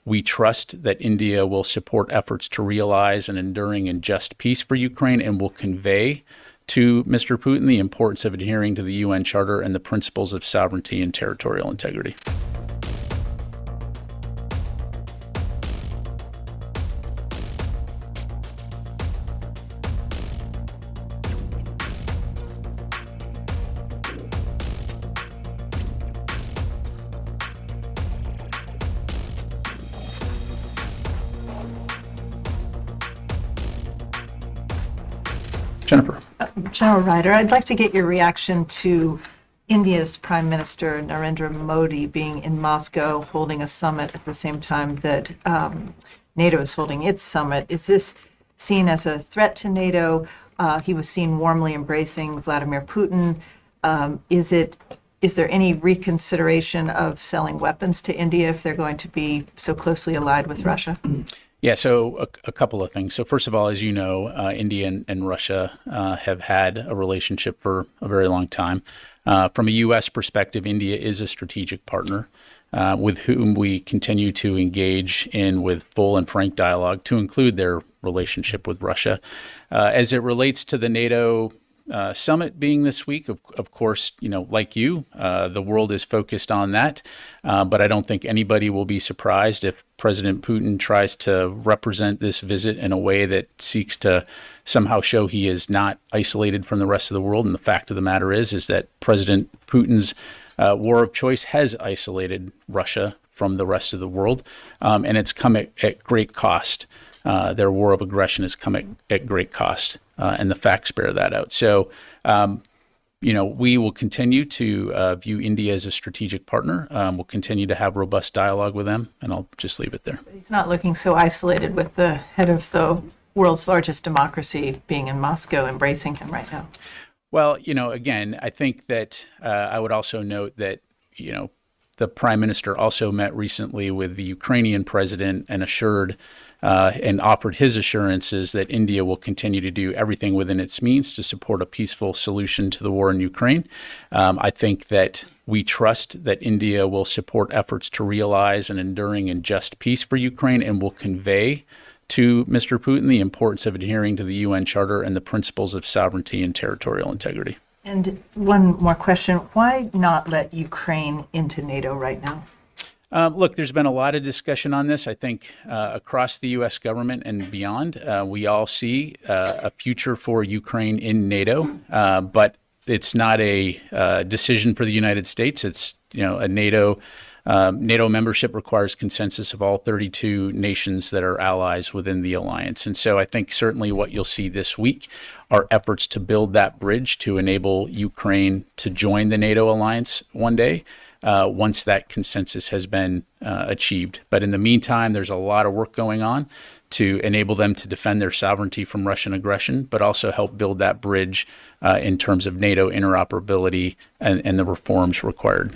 we trust that India will support efforts to realize an enduring and just peace for Ukraine and will convey to Mr. Putin the importance of adhering to the UN Charter and the principles of sovereignty and territorial integrity. Jennifer. General Ryder, I'd like to get your reaction to India's Prime Minister Narendra Modi being in Moscow holding a summit at the same time that NATO is holding its summit. Is this seen as a threat to NATO? He was seen warmly embracing Vladimir Putin. Is there any reconsideration of selling weapons to India if they're going to be so closely allied with Russia? Yeah, so a couple of things. So first of all, as you know, India and Russia have had a relationship for a very long time. From a U.S. perspective, India is a strategic partner with whom we continue to engage in with full and frank dialogue, to include their relationship with Russia. As it relates to the NATO summit being this week, of course, like you, the world is focused on that. But I don't think anybody will be surprised if President Putin tries to represent this visit in a way that seeks to somehow show he is not isolated from the rest of the world. And the fact of the matter is that President Putin's war of choice has isolated Russia from the rest of the world. And it's come at great cost. Their war of aggression has come at great cost. And the facts bear that out. So, we will continue to view India as a strategic partner. We'll continue to have robust dialogue with them, and I'll just leave it there. But he's not looking so isolated with the head of the world's largest democracy being in Moscow, embracing him right now. Well, again, I think that I would also note that, the Prime Minister also met recently with the Ukrainian president and assured and offered his assurances that India will continue to do everything within its means to support a peaceful solution to the war in Ukraine. I think that we trust that India will support efforts to realize an enduring and just peace for Ukraine and will convey to Mr. Putin the importance of adhering to the UN Charter and the principles of sovereignty and territorial integrity. And one more question. Why not let Ukraine into NATO right now? Look, there's been a lot of discussion on this. I think across the U.S. government and beyond, we all see a future for Ukraine in NATO, but it's not a decision for the United States. It's, a NATO membership requires consensus of all 32 nations that are allies within the alliance. And so I think certainly what you'll see this week are efforts to build that bridge to enable Ukraine to join the NATO alliance one day. Once that consensus has been achieved. But in the meantime, there's a lot of work going on to enable them to defend their sovereignty from Russian aggression, but also help build that bridge in terms of NATO interoperability and the reforms required.